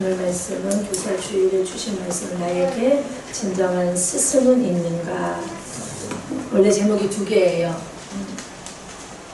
오늘 말씀은 교사 주일에 주신 말씀, 나에게 진정한 스승은 있는가. 원래 제목이 두 개예요.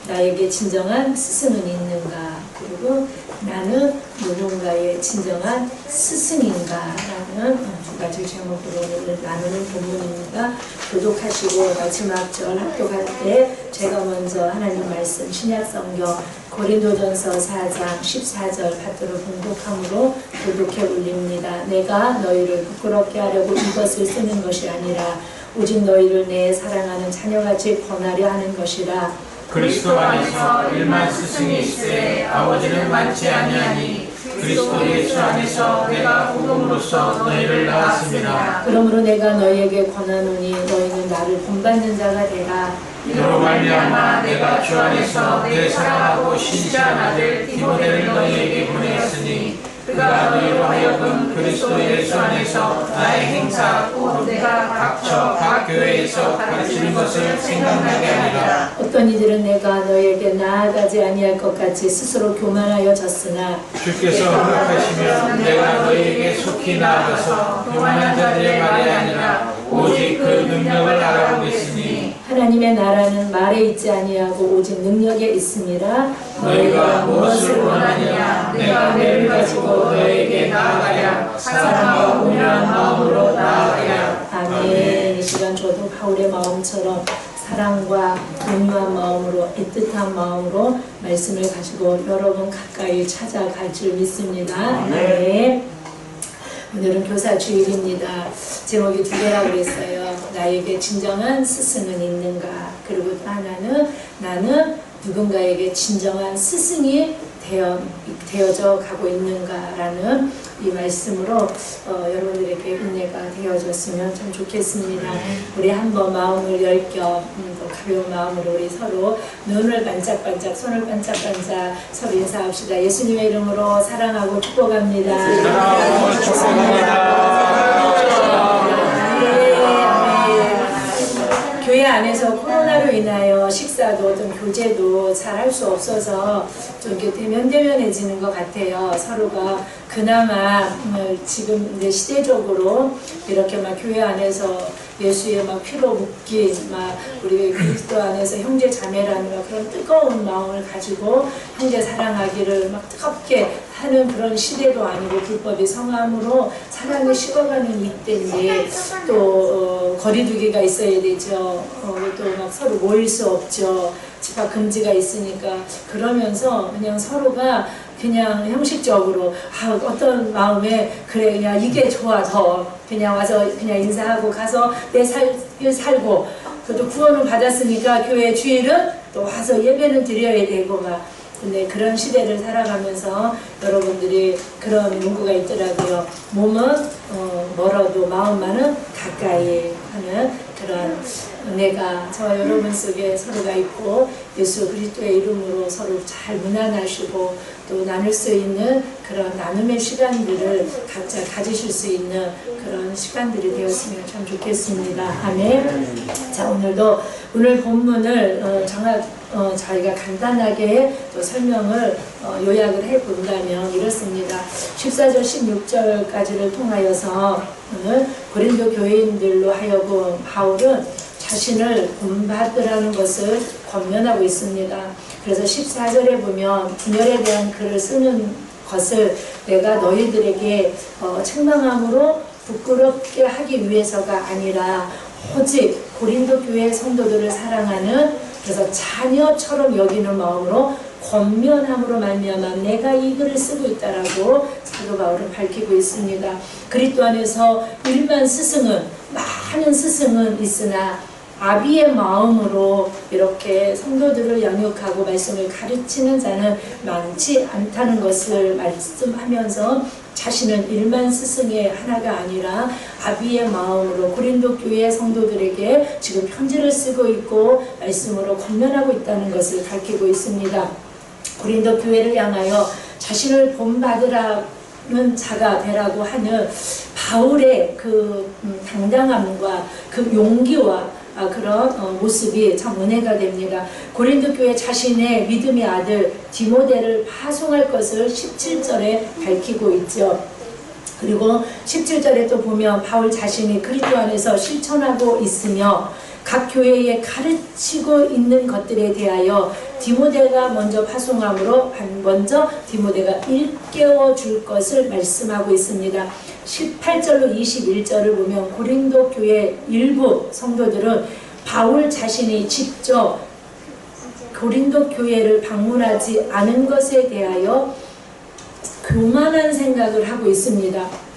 나에게 진정한 스승은 있는가, 그리고 나는 누군가의 진정한 스승인가 라는 두 가지 제목으로 오늘 나누는 본문입니다. 교독하시고 마지막 절 합독할 때 제가 먼저 하나님 말씀 신약성경 고린도전서 4장 14절 받들어 봉독함으로 교독해 올립니다. 내가 너희를 부끄럽게 하려고 이것을 쓰는 것이 아니라 오직 너희를 내 사랑하는 자녀같이 권하려 하는 것이라. 그리스도 안에서 일만 스승이 있으되 아버지는 많지 아니하니 그리스도 예수 안에서 내가 복음으로써 너희를 낳았습니다. 그러므로 내가 너희에게 권하노니 너희는 나를 본받는 자가 되라. 이로 말미암아 내가 주 안에서 내 사랑하고 신실한 아들 디모데를 너희에게 보내었으니 그가 너희로 하여금 그리스도 예수 안에서 나의 행사 곧 내가 각처 각 교회에서 가르치는 것을 생각나게 하리라. 어떤 이들은 내가 너희에게 나아가지 아니할 것 같이 스스로 교만하여 졌으나 주께서 허락하시면 내가 너희에게 속히 나아가서 교만한 자들의 말이 아니라 오직 그 능력을 알아보겠으니 하나님의 나라는 말에 있지 아니하고 오직 능력에 있음이라. 너희가 무엇을 원하느냐 내가 매를 가지고 너희에게 나아가랴. 사랑과 온유한 마음으로 나아가랴. 아멘. 이 시간 저도 바울의 마음처럼 사랑과 온유한 마음으로, 애틋한 마음으로 말씀을 가지고 여러분 가까이 찾아갈 줄 믿습니다. 네. 오늘은 교사 주일입니다. 제목이 두 개라고 그랬어요. 나에게 진정한 스승은 있는가, 그리고 또 하나는 나는 누군가에게 진정한 스승이 되어져 가고 있는가라는 이 말씀으로 여러분들에게 은혜가 되어졌으면 참 좋겠습니다. 우리 한번 마음을 열 겸 또 가벼운 마음으로 우리 서로 눈을 반짝반짝, 손을 반짝반짝 서로 인사합시다. 예수님의 이름으로 사랑하고 축복합니다. 사랑하고 축복합니다. 교회 안에서 코로나로 인하여 식사도 어떤 교제도 잘 할 수 없어서 좀 이렇게 대면대면해지는 것 같아요. 서로가 그나마 지금 이제 시대적으로 이렇게 막 교회 안에서 예수의 막 피로 묶인 막 우리 그리스도 안에서 형제 자매라는 막 그런 뜨거운 마음을 가지고 형제 사랑하기를 막 뜨겁게 하는 그런 시대도 아니고 불법이 성함으로 사랑이 식어가는 이때인데 또 거리두기가 있어야 되죠. 또 막 서로 모일 수 없죠. 집합 금지가 있으니까. 그러면서 그냥 서로가 그냥 형식적으로 어떤 마음에 그래 그냥 이게 좋아 더 그냥 와서 그냥 인사하고 가서 내 살고 그래도 구원을 받았으니까 교회 주일은 또 와서 예배는 드려야 되고 막. 근데 그런 시대를 살아가면서 여러분들이 그런 문구가 있더라고요. 몸은 멀어도 마음만은 가까이 하는 그런 은혜가 저와 여러분 속에 서로가 있고 예수 그리스도의 이름으로 서로 잘 무난하시고 또 나눌 수 있는 그런 나눔의 시간들을 각자 가지실 수 있는 그런 시간들이 되었으면 참 좋겠습니다. 아멘. 자, 오늘도 오늘 본문을 저희가 간단하게 또 설명을 요약을 해본다면 이렇습니다. 14절 16절까지를 통하여서 오늘 고린도 교회인들로 하여금 바울은 자신을 본받으라는 것을 권면하고 있습니다. 그래서 14절에 보면 분열에 대한 글을 쓰는 것을 내가 너희들에게 책망함으로 부끄럽게 하기 위해서가 아니라 오직 고린도 교회 성도들을 사랑하는, 그래서 자녀처럼 여기는 마음으로 권면함으로 말미암아 내가 이 글을 쓰고 있다라고 사도 바울은 밝히고 있습니다. 그리스도 안에서 일반 스승은, 많은 스승은 있으나 아비의 마음으로 이렇게 성도들을 양육하고 말씀을 가르치는 자는 많지 않다는 것을 말씀하면서 자신은 일만 스승의 하나가 아니라 아비의 마음으로 고린도 교회 성도들에게 지금 편지를 쓰고 있고 말씀으로 권면하고 있다는 것을 밝히고 있습니다. 고린도 교회를 향하여 자신을 본받으라는 자가 되라고 하는 바울의 그 당당함과 그 용기와 그런 모습이 참 은혜가 됩니다. 고린도 교회 자신의 믿음의 아들 디모데를 파송할 것을 17절에 밝히고 있죠. 그리고 17절에 또 보면 바울 자신이 그리스도 안에서 실천하고 있으며 각 교회에 가르치고 있는 것들에 대하여 디모데가 먼저 파송함으로 먼저 디모데가 일깨워 줄 것을 말씀하고 있습니다. 18절로 21절을 보면 고린도 교회 일부 성도들은 바울 자신이 직접 고린도 교회를 방문하지 않은 것에 대하여 교만한 생각을 하고 있습니다.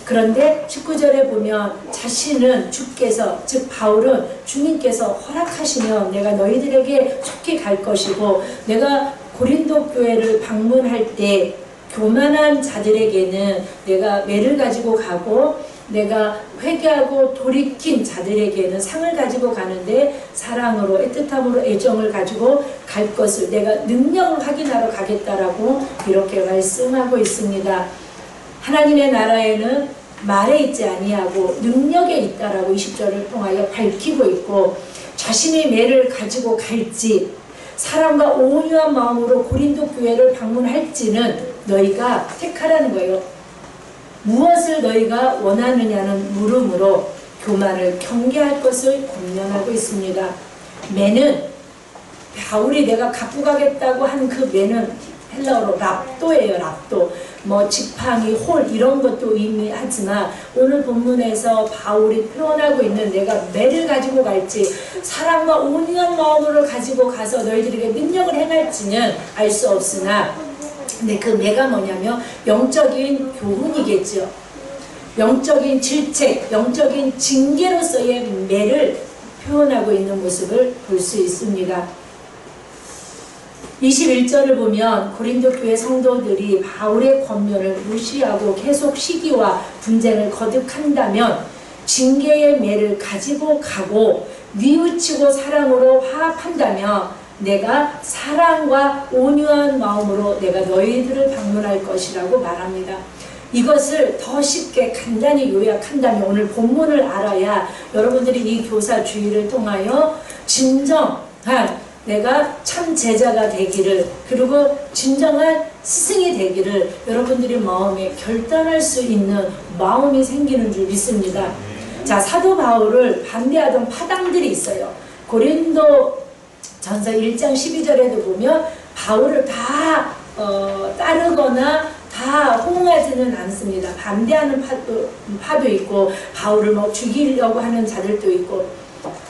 그런데 19절에 보면 자신은 주께서, 즉 바울은 주님께서 허락하시면 내가 너희들에게 속히 갈 것이고, 내가 고린도 교회를 방문할 때 교만한 자들에게는 내가 매를 가지고 가고, 내가 회개하고 돌이킨 자들에게는 상을 가지고 가는데 사랑으로, 애틋함으로, 애정을 가지고 갈 것을 내가 능력을 확인하러 가겠다라고 이렇게 말씀하고 있습니다. 하나님의 나라에는 말에 있지 아니하고 능력에 있다라고 20절을 통하여 밝히고 있고, 자신의 매를 가지고 갈지 사랑과 온유한 마음으로 고린도 교회를 방문할지는 너희가 택하라는 거예요. 무엇을 너희가 원하느냐는 물음으로 교만을 경계할 것을 권면하고 있습니다. 매는 바울이 내가 갖고 가겠다고 한 그 매는 헬라어로 랍도예요. 랍도. 뭐 지팡이, 홀 이런 것도 의미하지만 오늘 본문에서 바울이 표현하고 있는 내가 매를 가지고 갈지 사랑과 온유한 마음으로 가지고 가서 너희들에게 능력을 행할지는 알 수 없으나, 근데 그 매가 뭐냐면 영적인 교훈이겠죠. 영적인 질책, 영적인 징계로서의 매를 표현하고 있는 모습을 볼 수 있습니다. 21절을 보면 고린도 교회 성도들이 바울의 권면을 무시하고 계속 시기와 분쟁을 거듭한다면 징계의 매를 가지고 가고 뉘우치고 사랑으로 화합한다면 내가 사랑과 온유한 마음으로 내가 너희들을 방문할 것이라고 말합니다. 이것을 더 쉽게 간단히 요약한다면 오늘 본문을 알아야 여러분들이 이 교사 주의를 통하여 진정한 내가 참 제자가 되기를, 그리고 진정한 스승이 되기를 여러분들이 마음에 결단할 수 있는 마음이 생기는 줄 믿습니다. 자, 사도 바울을 반대하던 파당들이 있어요. 고린도 전서 1장 12절에도 보면 바울을 다 따르거나 다 호응하지는 않습니다. 반대하는 파도 있고 바울을 뭐 죽이려고 하는 자들도 있고,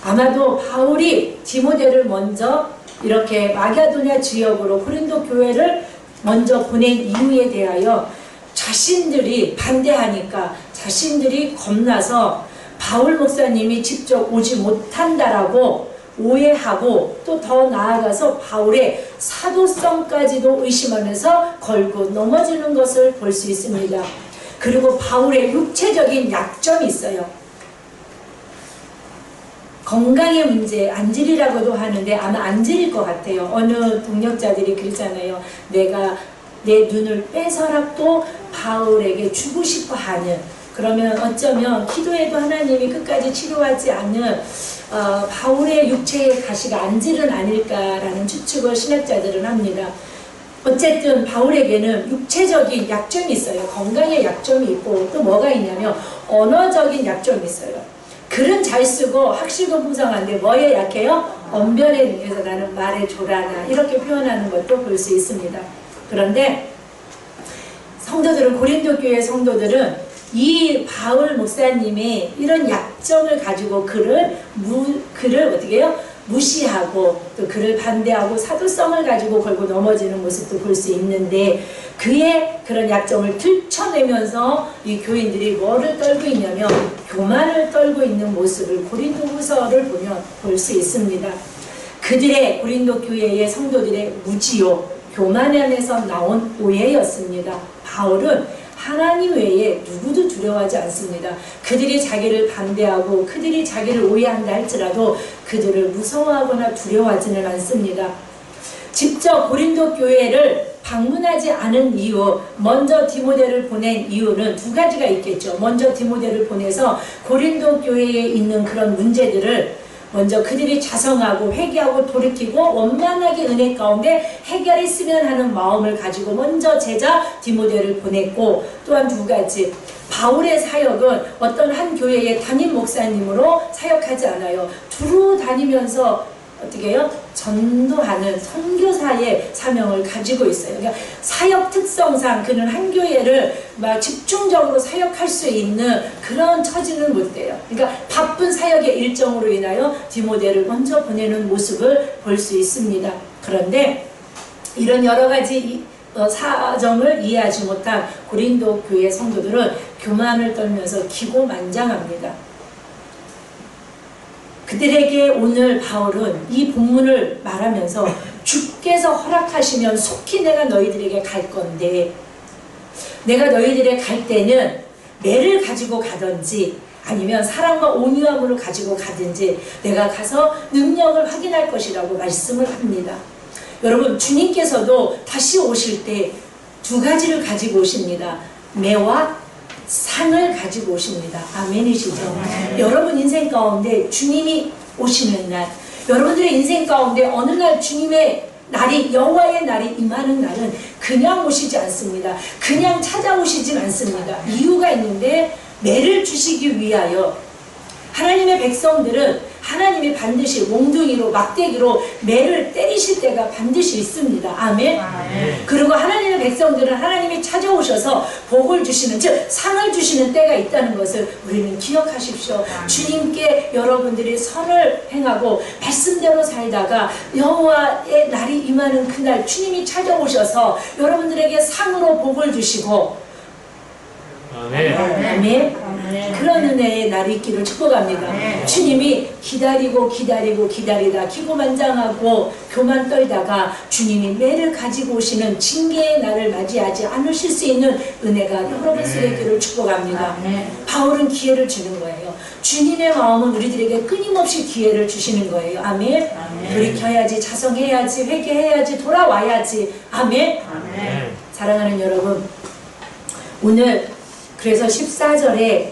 아마도 바울이 디모데를 먼저 이렇게 마게도냐 지역으로 고린도 교회를 먼저 보낸 이유에 대하여 자신들이 반대하니까 자신들이 겁나서 바울 목사님이 직접 오지 못한다라고 오해하고, 또 더 나아가서 바울의 사도성까지도 의심하면서 걸고 넘어지는 것을 볼 수 있습니다. 그리고 바울의 육체적인 약점이 있어요. 건강의 문제, 안질이라고도 하는데 아마 안질일 것 같아요. 어느 동력자들이 그러잖아요. 내가 내 눈을 빼서라도 바울에게 주고 싶어 하는, 그러면 어쩌면 기도해도 하나님이 끝까지 치료하지 않는 바울의 육체의 가시가 안질은 아닐까라는 추측을 신학자들은 합니다. 어쨌든 바울에게는 육체적인 약점이 있어요. 건강의 약점이 있고 또 뭐가 있냐면 언어적인 약점이 있어요. 글은 잘 쓰고 학식은 풍성한데 뭐에 약해요? 언변에 대해서 나는 말에 조라나 이렇게 표현하는 것도 볼 수 있습니다. 그런데 성도들은, 고린도 교회 성도들은 이 바울 목사님의 이런 약점을 가지고 그를 어떻게 해요? 무시하고 또 그를 반대하고 사도성을 가지고 걸고 넘어지는 모습도 볼 수 있는데, 그의 그런 약점을 들춰내면서 이 교인들이 뭐를 떨고 있냐면 교만을 떨고 있는 모습을 고린도후서를 보면 볼 수 있습니다. 그들의 고린도 교회의 성도들의 무지요, 교만 안에서 나온 오해였습니다. 바울은 하나님 외에 누구도 두려워하지 않습니다. 그들이 자기를 반대하고 그들이 자기를 오해한다 할지라도 그들을 무서워하거나 두려워하지는 않습니다. 직접 고린도 교회를 방문하지 않은 이유, 먼저 디모데를 보낸 이유는 두 가지가 있겠죠. 먼저 디모데를 보내서 고린도 교회에 있는 그런 문제들을 먼저 그들이 자성하고 회개하고 돌이키고 원만하게 은혜 가운데 해결했으면 하는 마음을 가지고 먼저 제자 디모데를 보냈고, 또한 두 가지, 바울의 사역은 어떤 한 교회의 담임 목사님으로 사역하지 않아요. 두루 다니면서 어떻게 해요? 전도하는 선교사의 사명을 가지고 있어요. 그러니까 사역 특성상 그는 한 교회를 막 집중적으로 사역할 수 있는 그런 처지는 못 돼요. 그러니까 바쁜 사역의 일정으로 인하여 디모데를 먼저 보내는 모습을 볼 수 있습니다. 그런데 이런 여러 가지 사정을 이해하지 못한 고린도 교회 성도들은 교만을 떨면서 기고만장합니다. 그들에게 오늘 바울은 이 본문을 말하면서 주께서 허락하시면 속히 내가 너희들에게 갈 건데, 내가 너희들에게 갈 때는 매를 가지고 가든지 아니면 사랑과 온유함을 가지고 가든지 내가 가서 능력을 확인할 것이라고 말씀을 합니다. 여러분, 주님께서도 다시 오실 때 두 가지를 가지고 오십니다. 매와 상을 가지고 오십니다. 아멘이시죠? 여러분 인생 가운데 주님이 오시는 날, 여러분들의 인생 가운데 어느 날 주님의 날이, 여호와의 날이 임하는 날은 그냥 오시지 않습니다. 그냥 찾아오시진 않습니다. 이유가 있는데, 매를 주시기 위하여 하나님의 백성들은 하나님이 반드시 몽둥이로, 막대기로 매를 때리실 때가 반드시 있습니다. 아멘. 그리고 하나님의 백성들은 하나님이 찾아오셔서 복을 주시는, 즉 상을 주시는 때가 있다는 것을 우리는 기억하십시오. 주님께 여러분들이 선을 행하고 말씀대로 살다가 여호와의 날이 임하는 그날 주님이 찾아오셔서 여러분들에게 상으로 복을 주시고, 아멘. 그런 은혜의 날이 있기를 축복합니다. 주님이 기다리다 기고만장하고 교만 떨다가 주님이 매를 가지고 오시는 징계의 날을 맞이하지 않으실 수 있는 은혜가 여러분 속에 있기를 축복합니다. 바울은 기회를 주는 거예요. 주님의 마음은 우리들에게 끊임없이 기회를 주시는 거예요. 아멘. 돌이켜야지, 자성해야지, 회개해야지, 돌아와야지. 아멘. 사랑하는 여러분, 오늘 그래서 14절에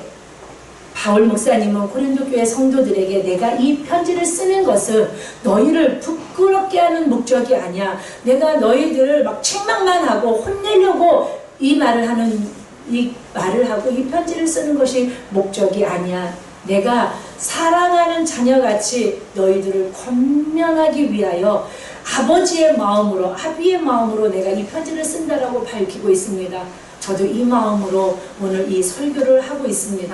바울 목사님은 고린도 교회 성도들에게 내가 이 편지를 쓰는 것은 너희를 부끄럽게 하는 목적이 아니야. 내가 너희들을 막 책망만 하고 혼내려고 이 말을 하고 이 편지를 쓰는 것이 목적이 아니야. 내가 사랑하는 자녀같이 너희들을 권면하기 위하여 아버지의 마음으로, 아비의 마음으로 내가 이 편지를 쓴다라고 밝히고 있습니다. 저도 이 마음으로 오늘 이 설교를 하고 있습니다.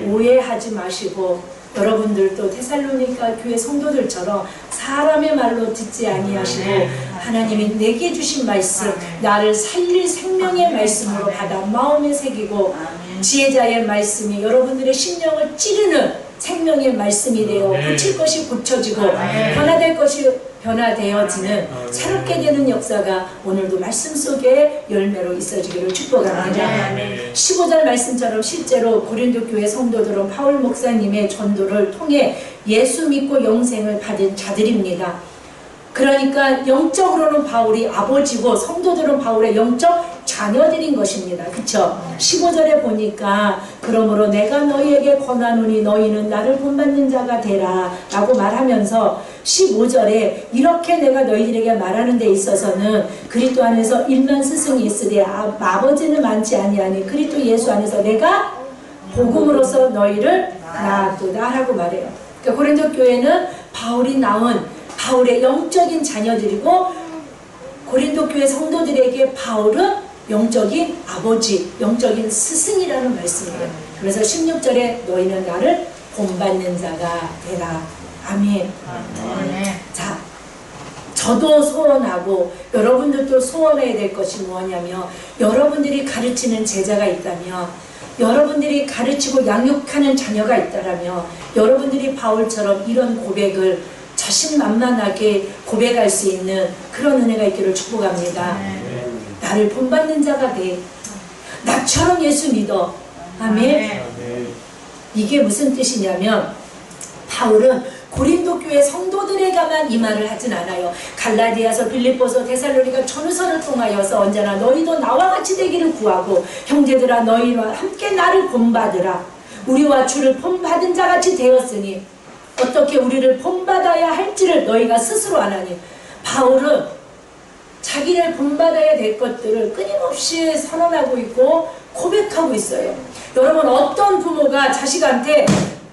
오해하지 마시고, 여러분들도 데살로니가 교회 성도들처럼 사람의 말로 듣지 아니하시고 하나님이 내게 주신 말씀, 나를 살릴 생명의 말씀으로 받아 마음에 새기고, 지혜자의 말씀이 여러분들의 심령을 찌르는 생명의 말씀이 되어 고칠 것이 고쳐지고 변화될 것이 변화되어지는 새롭게 되는 역사가 오늘도 말씀 속에 열매로 있어지기를 축복합니다. 15절 말씀처럼 실제로 고린도 교회 성도들은 바울 목사님의 전도를 통해 예수 믿고 영생을 받은 자들입니다. 그러니까 영적으로는 바울이 아버지고 성도들은 바울의 영적 자녀들인 것입니다. 그쵸? 15절에 보니까 그러므로 내가 너희에게 권하노니 너희는 나를 본받는 자가 되라 라고 말하면서 15절에 이렇게 내가 너희들에게 말하는 데 있어서는 그리스도 안에서 일만 스승이 있으되 아버지는 많지 아니하니 그리스도 예수 안에서 내가 복음으로서 너희를 낳았도다 라고 말해요. 그러니까 고린도 교회는 바울이 낳은 바울의 영적인 자녀들이고, 고린도 교회 성도들에게 바울은 영적인 아버지, 영적인 스승이라는 말씀이에요. 그래서 16절에 너희는 나를 본받는 자가 되라. 아멘. 자, 저도 소원하고 여러분들도 소원해야 될 것이 뭐냐면, 여러분들이 가르치는 제자가 있다면, 여러분들이 가르치고 양육하는 자녀가 있다면, 여러분들이 바울처럼 이런 고백을 자신만만하게 고백할 수 있는 그런 은혜가 있기를 축복합니다. 나를 본받는 자가 돼. 나처럼 예수 믿어. 아멘. 이게 무슨 뜻이냐면, 바울은 고린도 교회 성도들에게만 이 말을 하진 않아요. 갈라디아서, 빌립보서, 데살로니가 전후서를 통하여서 언제나 너희도 나와 같이 되기를 구하고, 형제들아 너희와 함께 나를 본받으라. 우리와 주를 본받은 자같이 되었으니 어떻게 우리를 본받아야 할지를 너희가 스스로 아나니. 바울은 자기를 본받아야 될 것들을 끊임없이 선언하고 있고 고백하고 있어요. 여러분, 어떤 부모가 자식한테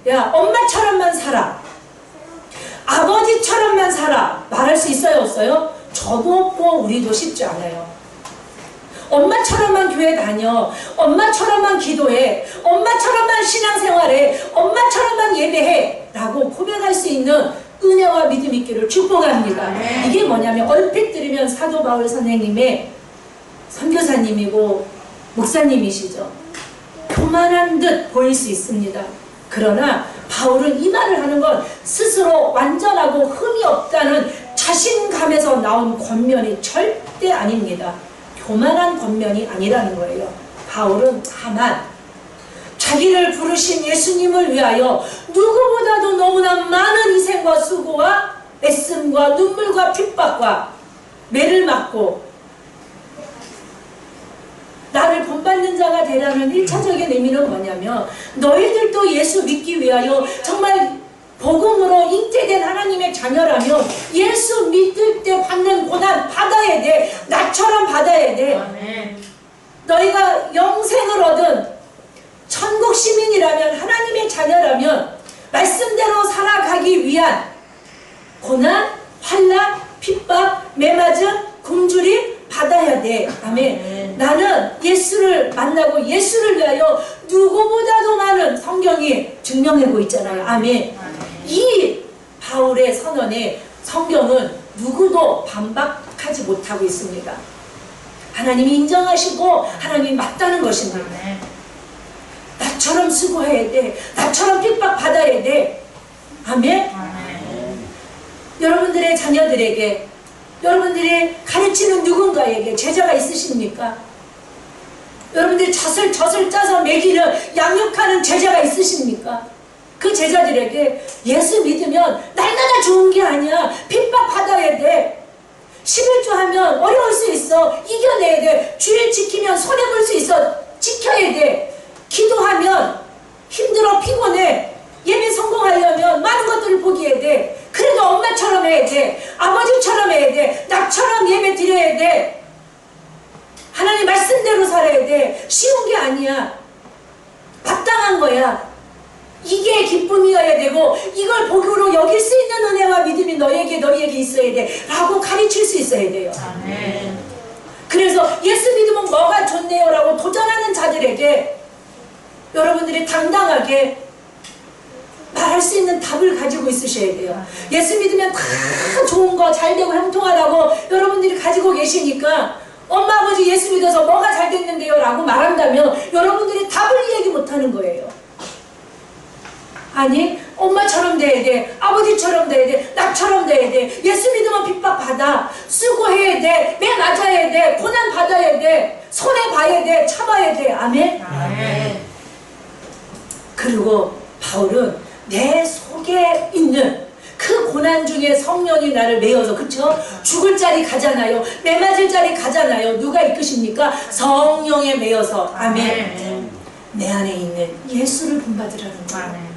야, 엄마처럼만 살아, 아버지처럼만 살아 말할 수 있어요, 없어요? 저도 없고 우리도 쉽지 않아요. 엄마처럼만 교회 다녀, 엄마처럼만 기도해, 엄마처럼만 신앙생활해, 엄마처럼만 예배해 라고 고백할 수 있는 은혜와 믿음 있기를 축복합니다. 이게 뭐냐면 얼핏 들으면 사도 바울 선생님의 선교사님이고 목사님이시죠. 교만한 듯 보일 수 있습니다. 그러나 바울은 이 말을 하는 건 스스로 완전하고 흠이 없다는 자신감에서 나온 권면이 절대 아닙니다. 교만한 권면이 아니라는 거예요. 바울은 다만 자기를 부르신 예수님을 위하여 누구보다도 너무나 많은 희생과 수고와 애씀과 눈물과 핍박과 매를 맞고 나를 본받는 자가 되라는 1차적인 의미는 뭐냐면 너희들도 예수 믿기 위하여 정말 복음으로 잉태된 하나님의 자녀라면 예수 믿을 때 받는 고난 받아야 돼. 나처럼 받아야 돼. 아멘. 너희가 영생을 얻은 천국 시민이라면, 하나님의 자녀라면 말씀대로 살아가기 위한 고난, 환난, 핍박, 매맞음, 굶주림 받아야 돼. 아멘. 나는 예수를 만나고 예수를 위하여 누구보다도 많은 성경이 증명하고 있잖아요. 아멘. 이 바울의 선언에 성경은 누구도 반박하지 못하고 있습니다. 하나님이 인정하시고 하나님이 맞다는 것입니다. 나처럼 수고해야 돼. 나처럼 핍박받아야 돼. 아멘. 여러분들의 자녀들에게, 여러분들이 가르치는 누군가에게 제자가 있으십니까? 여러분들이 젖을 짜서 먹이는, 양육하는 제자가 있으십니까? 그 제자들에게 예수 믿으면 날마다 좋은 게 아니야. 핍박받아야 돼. 11조 하면 어려울 수 있어. 이겨내야 돼. 주일 지키면 손해볼 수 있어. 지켜야 돼. 기도하면 힘들어, 피곤해. 예배 성공하려면 많은 것들을 포기해야 돼. 그래도 엄마처럼 해야 돼. 아버지처럼 해야 돼. 나처럼 예배 드려야 돼. 하나님 말씀대로 살아야 돼. 쉬운 게 아니야. 마땅한 거야. 이게 기쁨이어야 되고 이걸 복으로 여길 수 있는 은혜와 믿음이 너희에게 있어야 돼 라고 가르칠 수 있어야 돼요. 아멘. 그래서 예수 믿으면 뭐가 좋네요 라고 도전하는 자들에게 여러분들이 당당하게 말할 수 있는 답을 가지고 있으셔야 돼요. 예수 믿으면 다 좋은 거 잘되고 형통하다고 여러분들이 가지고 계시니까 엄마 아버지 예수 믿어서 뭐가 잘 됐는데요 라고 말한다면 여러분들이 답을 이야기 못하는 거예요. 아니, 엄마처럼 돼야 돼, 아버지처럼 돼야 돼, 나처럼 돼야 돼. 예수 믿으면 핍박받아, 수고해야 돼, 매 맞아야 돼, 고난 받아야 돼, 손해봐야 돼, 참아야 돼. 아멘? 아멘. 그리고 바울은 내 속에 있는 그 고난 중에 성령이 나를 메어서, 그쵸? 죽을 자리 가잖아요. 매 맞을 자리 가잖아요. 누가 이끄십니까? 성령에 메어서. 아멘. 내 안에 있는 예수를 본받으라는 거예요.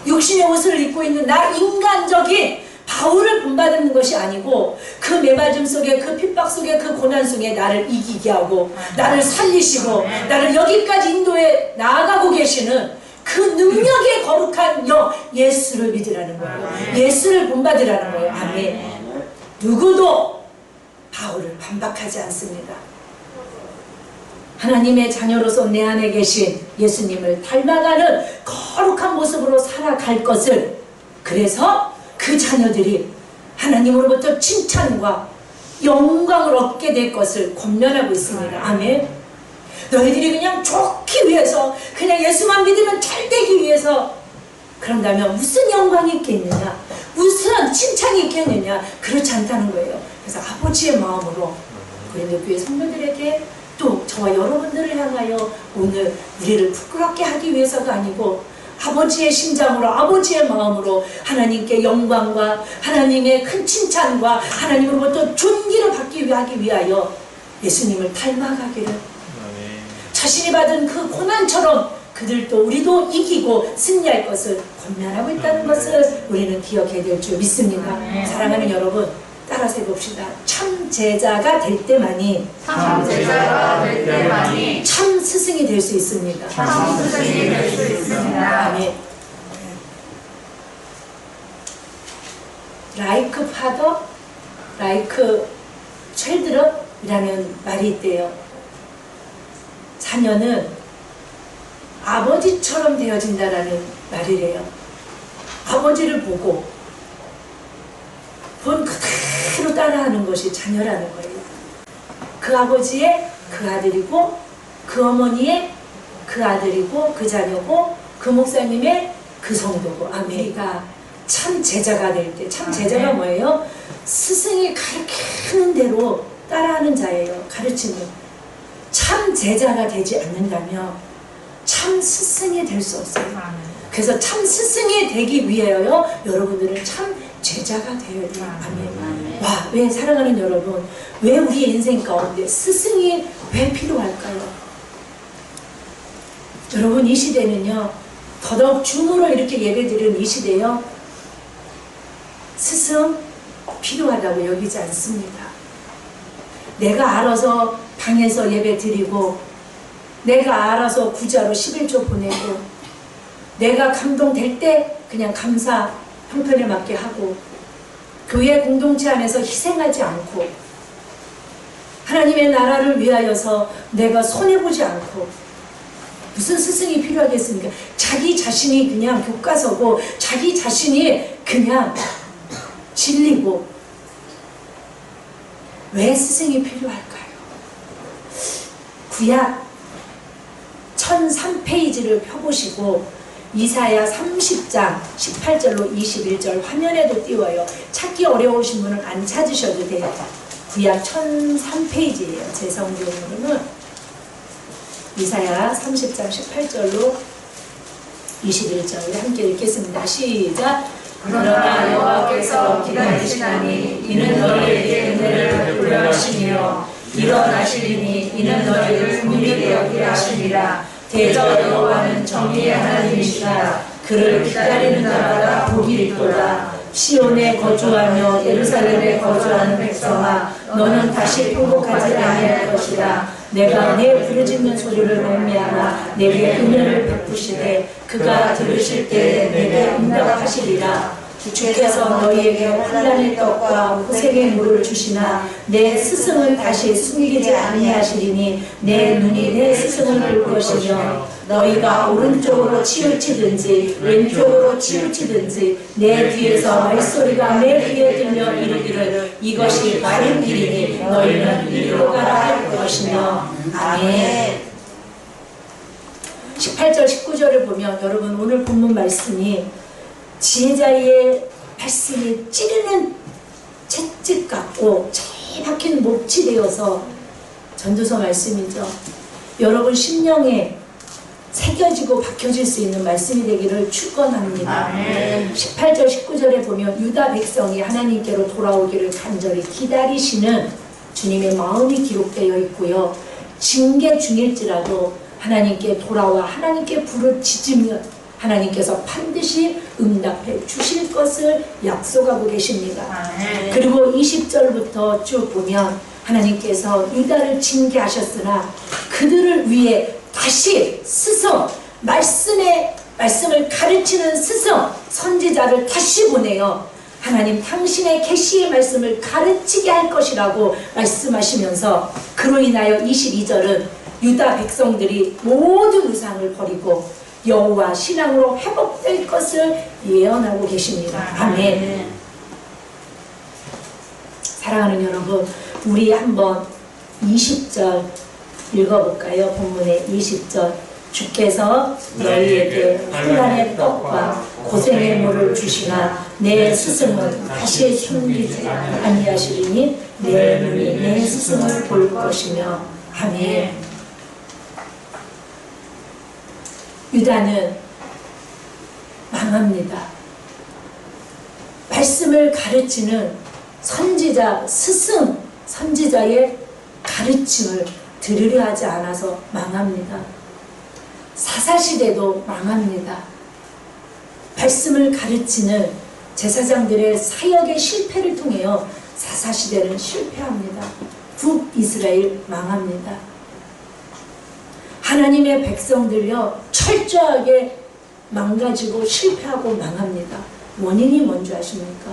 육신의 옷을 입고 있는 나 인간적인 바울을 본받는 것이 아니고 그 매맞음 속에, 그 핍박 속에, 그 고난 속에 나를 이기게 하고 나를 살리시고 나를 여기까지 인도해 나아가고 계시는 그 능력의 거룩한 영 예수를 믿으라는 거예요. 예수를 본받으라는 거예요. 아멘. 누구도 바울을 반박하지 않습니다. 하나님의 자녀로서 내 안에 계신 예수님을 닮아가는 거룩한 모습으로 살아갈 것을, 그래서 그 자녀들이 하나님으로부터 칭찬과 영광을 얻게 될 것을 권면하고 있습니다. 아멘. 너희들이 그냥 좋기 위해서, 그냥 예수만 믿으면 잘 되기 위해서 그런다면 무슨 영광이 있겠느냐, 무슨 칭찬이 있겠느냐. 그렇지 않다는 거예요. 그래서 아버지의 마음으로 고린도 교회 성도들에게 또 저와 여러분들을 향하여 오늘 우리를 부끄럽게 하기 위해서가 아니고 아버지의 심장으로, 아버지의 마음으로 하나님께 영광과 하나님의 큰 칭찬과 하나님으로부터 존귀를 받기 하기 위하여 예수님을 닮아가기를, 자신이 받은 그 고난처럼 그들도 우리도 이기고 승리할 것을 권면하고 있다는 것을 우리는 기억해야 될 줄 믿습니다. 사랑하는 여러분, 따라서 해봅시다. 참 제자가 될 때만이 참 스승이 될 수 있습니다. 참 스승이 될 수 있습니다. 아멘. Like father, like children이라는 말이 있대요. 자녀는 아버지처럼 되어진다라는 말이래요. 아버지를 보고 본 그대로 따라하는 것이 자녀라는 거예요. 그 아버지의 그 아들이고, 그 어머니의 그 아들이고, 그 자녀고, 그 목사님의 그 성도고. 아메리카 참 제자가 될 때, 참 제자가 뭐예요? 스승이 가르치는 대로 따라하는 자예요. 가르치는. 참 제자가 되지 않는다면 참 스승이 될 수 없어요. 그래서 참 스승이 되기 위하여 여러분들은 참 제자가 되어야 돼요. 아멘. 와, 왜 사랑하는 여러분, 왜 우리의 인생 가운데 스승이 왜 필요할까요? 여러분, 이 시대는요, 더더욱 줌으로 이렇게 예배드리는 이 시대요, 스승 필요하다고 여기지 않습니다. 내가 알아서 방에서 예배 드리고, 내가 알아서 구자로 11조 보내고, 내가 감동될 때 그냥 감사 형편에 맞게 하고, 교회 공동체 안에서 희생하지 않고, 하나님의 나라를 위하여서 내가 손해보지 않고, 무슨 스승이 필요하겠습니까? 자기 자신이 그냥 교과서고, 자기 자신이 그냥 진리고. 왜 스승이 필요할까요? 구약 1003페이지를 펴보시고 이사야 30장 18절로 21절 화면에도 띄워요. 찾기 어려우신 분은 안 찾으셔도 돼요. 구약 1003페이지예요. 제 성경으로는 이사야 30장 18절로 21절 우리 함께 읽겠습니다. 시작. 그러나 여호와께서 기다리시나니 이는 너희에게 은혜를 베풀려 하시며 일어나시리니 이는 너희를 긍휼히 여기게 하시리라. 대저 여호와는 정의의 하나님이시라. 그를 기다리는 자마다 복이 있도다. 시온에 거주하며 예루살렘에 거주하는 백성아, 너는 다시 통곡하지 아니할 것이라. 내가 내 부르짖는 소리를 말미암아 내게 은혜를 베푸시되 그가 들으실 때에 내게 응답하시리라. 주께서 너희에게 환난의 떡과 고생의 물을 주시나 내 스승을 다시 숨기지 아니하시리니 내 눈이 내 스승을 볼 것이며 너희가 오른쪽으로 치우치든지 왼쪽으로 치우치든지 내 뒤에서 말소리가 내 귀에 들려 이르기를 이것이 바른 길이니 너희는 이리로 가라 할 것이며. 아멘. 18절 19절을 보면 여러분 오늘 본문 말씀이 지혜자의 말씀이 찌르는 채찍 같고 잘 박힌 몫이 되어서 전도서 말씀이죠. 여러분 심령에 새겨지고 박혀질 수 있는 말씀이 되기를 축원합니다. 18절 19절에 보면 유다 백성이 하나님께로 돌아오기를 간절히 기다리시는 주님의 마음이 기록되어 있고요. 징계 중일지라도 하나님께 돌아와 하나님께 부르짖으면 하나님께서 반드시 응답해 주실 것을 약속하고 계십니다. 그리고 20절부터 쭉 보면 하나님께서 유다를 징계하셨으나 그들을 위해 다시 스승, 말씀을 가르치는 스승, 선지자를 다시 보내요. 하나님 당신의 계시의 말씀을 가르치게 할 것이라고 말씀하시면서 그로 인하여 22절은 유다 백성들이 모든 우상을 버리고 여호와 신앙으로 회복될 것을 예언하고 계십니다. 아멘. 사랑하는 여러분, 우리 한번 20절 읽어볼까요? 본문의 20절. 주께서 너희에게 환난의 떡과 고생의 물을 주시나 내 스승은 다시 숨기지 아니하시리니 내 눈이 내 스승을 볼 것이며. 아멘. 유다는 망합니다. 말씀을 가르치는 선지자, 스승, 선지자의 가르침을 들으려 하지 않아서 망합니다. 사사시대도 망합니다. 말씀을 가르치는 제사장들의 사역의 실패를 통하여 사사시대는 실패합니다. 북이스라엘 망합니다. 하나님의 백성들요 철저하게 망가지고 실패하고 망합니다. 원인이 뭔지 아십니까?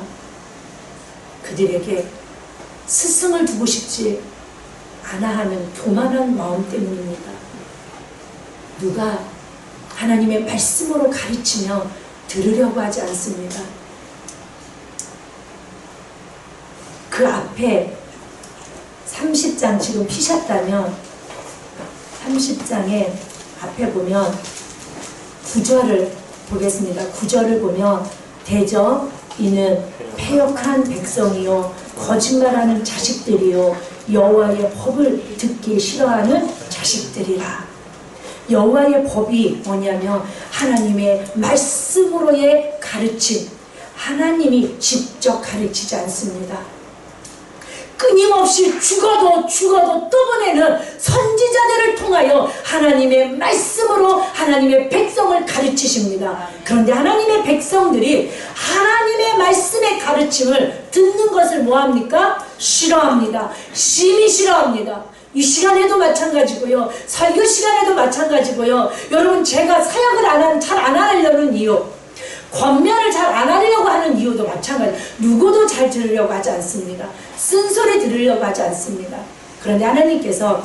그들에게 스승을 두고 싶지 않아 하는 교만한 마음 때문입니다. 누가 하나님의 말씀으로 가르치며 들으려고 하지 않습니다. 그 앞에 30장 지금 피셨다면 30장에 앞에 보면 9절을 보겠습니다. 9절을 보면 대저 이는 패역한 백성이요 거짓말하는 자식들이요 여호와의 법을 듣기 싫어하는 자식들이라. 여호와의 법이 뭐냐면 하나님의 말씀으로의 가르침, 하나님이 직접 가르치지 않습니다. 끊임없이 죽어도 또 보내는 선지자들을 통하여 하나님의 말씀으로 하나님의 백성을 가르치십니다. 그런데 하나님의 백성들이 하나님의 말씀의 가르침을 듣는 것을 뭐합니까? 싫어합니다. 심히 싫어합니다. 이 시간에도 마찬가지고요. 설교 시간에도 마찬가지고요. 여러분 제가 사역을 잘 안 하려는 이유, 권면을 잘 안 하려고 하는 이유도 마찬가지. 누구도 잘 들으려고 하지 않습니다. 쓴소리 들으려고 하지 않습니다. 그런데 하나님께서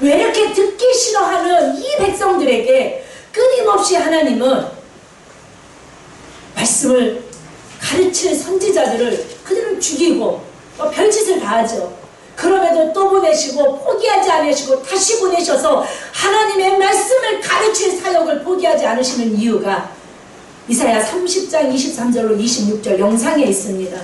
왜 이렇게 듣기 싫어하는 이 백성들에게 끊임없이 하나님은 말씀을 가르칠 선지자들을 그들을 죽이고 별짓을 다 하죠. 그럼에도 또 보내시고 포기하지 않으시고 다시 보내셔서 하나님의 말씀을 가르칠 사역을 포기하지 않으시는 이유가 이사야 30장 23절로 26절 영상에 있습니다.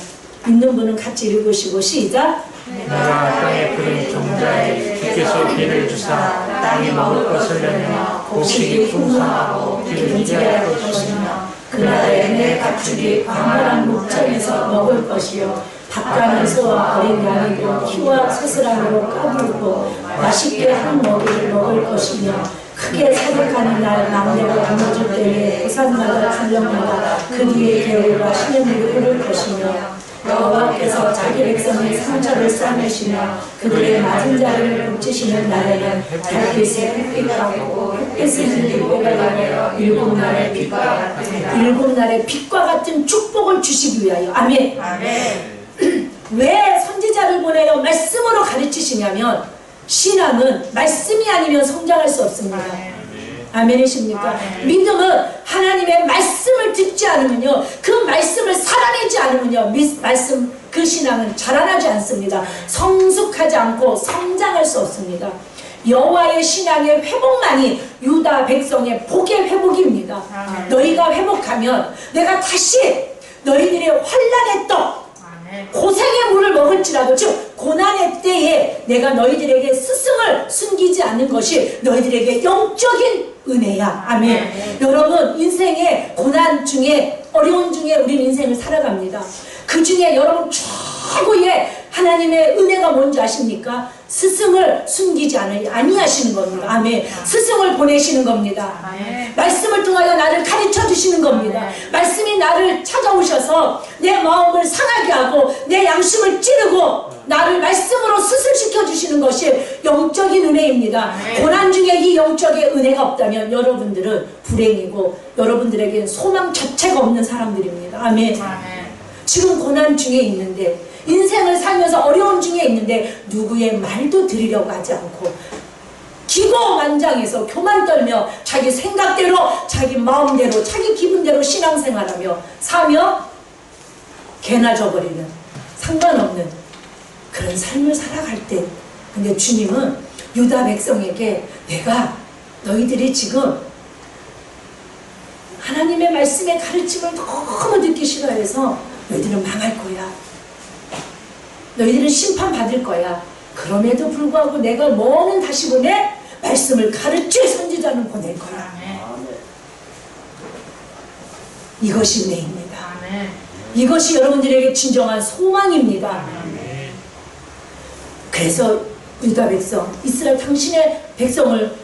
있는 분은 같이 읽으시고 시작. 내가 땅에 뿌린 종자에 주께서 비를 주사 땅이 먹을 것을 내며 곡식이 풍성하고 기름지게 할 것이며 그날에 내 가축이 광활한 목장에서 먹을 것이요 닭가는 소와 어린 양이고 키와 새스랑으로 까불고 맛있게 한 먹이를 먹을 것이며 크게 사격하는 날 망대가 무너질 때에 부산마다 출렁마다 그 뒤에 개울과 시냇물이 흐를 것이며 여호와께서 자기 백성의 상처를 싸매시며 그들의 맞은 자를 고치시는 날에는 달빛에 햇빛과 보고 햇빛을 일곱에 일곱 날의 빛과 같은 축복을 주시기 위하여. 아멘. 아멘. 왜 선지자를 보내어 말씀으로 가르치시냐면 신앙은 말씀이 아니면 성장할 수 없습니다. 아멘이십니까? 믿음은 하나님의 말씀을 듣지 않으면요 그 말씀을 살아내지 않으면요 말씀 그 신앙은 자라나지 않습니다. 성숙하지 않고 성장할 수 없습니다. 여호와의 신앙의 회복만이 유다 백성의 복의 회복입니다. 너희가 회복하면 내가 다시 너희들의 환난의 떡 고생의 물을 먹을지라도 즉 고난의 때에 내가 너희들에게 스승을 숨기지 않는 것이 너희들에게 영적인 은혜야. 아멘. 여러분 인생의 고난 중에 어려운 중에 우리는 인생을 살아갑니다. 그 중에 여러분 최고의 하나님의 은혜가 뭔지 아십니까? 스승을 숨기지 아니하시는 겁니다. 아멘. 스승을 보내시는 겁니다. 말씀을 통하여 나를 가르쳐 주시는 겁니다. 말씀이 나를 찾아오셔서 내 마음을 상하게 하고 내 양심을 찌르고 나를 말씀으로 수술시켜 주시는 것이 영적인 은혜입니다. 고난 중에 이 영적인 은혜가 없다면 여러분들은 불행이고 여러분들에게는 소망 자체가 없는 사람들입니다. 아멘. 지금 고난 중에 있는데 인생을 살면서 어려움 중에 있는데 누구의 말도 들으려고 하지 않고 기고만장해서 교만 떨며 자기 생각대로 자기 마음대로 자기 기분대로 신앙생활하며 사며 개나 져버리는 상관없는 그런 삶을 살아갈 때 근데 주님은 유다 백성에게 내가 너희들이 지금 하나님의 말씀의 가르침을 너무 듣기 싫어해서 너희들은 망할 거야. 너희들은 심판받을 거야. 그럼에도 불구하고 내가 뭐는 다시 보내? 말씀을 가르칠 선지자는 보낼 거야. 이것이 은혜입니다. 이것이 여러분들에게 진정한 소망입니다. 그래서 유다 백성, 이스라엘 당신의 백성을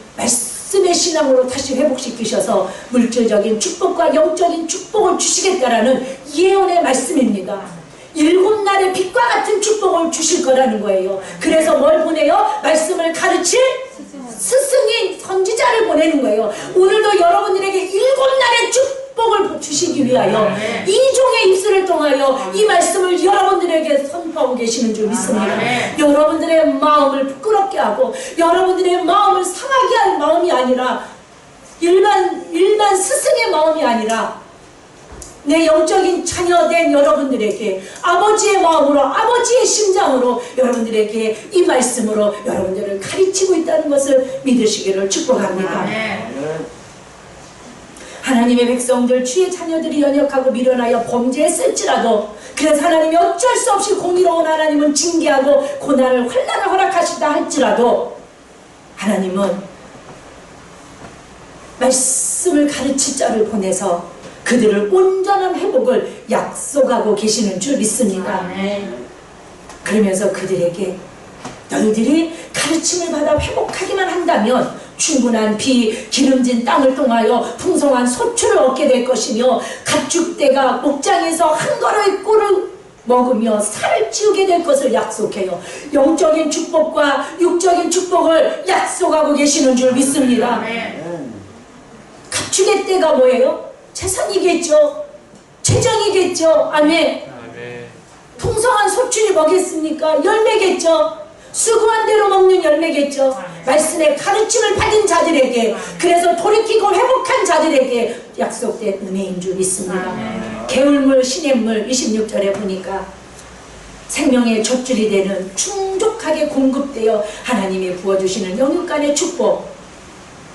말씀의 신앙으로 다시 회복시키셔서 물질적인 축복과 영적인 축복을 주시겠다라는 예언의 말씀입니다. 7날의 빛과 같은 축복을 주실 거라는 거예요. 그래서 뭘 보내요? 말씀을 가르칠 스승인 선지자를 보내는 거예요. 오늘도 여러분들에게 7날의 축복을 주시기 위하여 이종의 입술을 통하여 이 말씀을 여러분들에게 선포하고 계시는 줄 믿습니다. 여러분들의 마음을 부끄럽게 하고 여러분들의 마음을 상하게 할 마음이 아니라 일반 스승의 마음이 아니라 내 영적인 자녀된 여러분들에게 아버지의 마음으로 아버지의 심장으로 여러분들에게 이 말씀으로 여러분들을 가르치고 있다는 것을 믿으시기를 축복합니다. 하나님의 백성들 주의 자녀들이 연약하고 미련하여 범죄했을지라도 그래서 하나님이 어쩔 수 없이 공의로운 하나님은 징계하고 고난을 환난을 허락하시다 할지라도 하나님은 말씀을 가르칠 자를 보내서 그들을 온전한 회복을 약속하고 계시는 줄 믿습니다. 그러면서 그들에게 너희들이 가르침을 받아 회복하기만 한다면 충분한 비, 기름진 땅을 통하여 풍성한 소출을 얻게 될 것이며 가축대가 목장에서 한 걸의 꿀을 먹으며 살을 찌우게 될 것을 약속해요. 영적인 축복과 육적인 축복을 약속하고 계시는 줄 믿습니다. 가축의 때가 뭐예요? 재산이겠죠. 재정이겠죠. 아멘. 풍성한 소출이 뭐겠습니까? 열매겠죠. 수고한 대로 먹는 열매겠죠. 말씀의 가르침을 받은 자들에게 그래서 돌이키고 회복한 자들에게 약속된 은혜인 줄 믿습니다. 개울물 시냇물 26절에 보니까 생명의 젖줄이 되는 충족하게 공급되어 하나님이 부어주시는 영육간의 축복.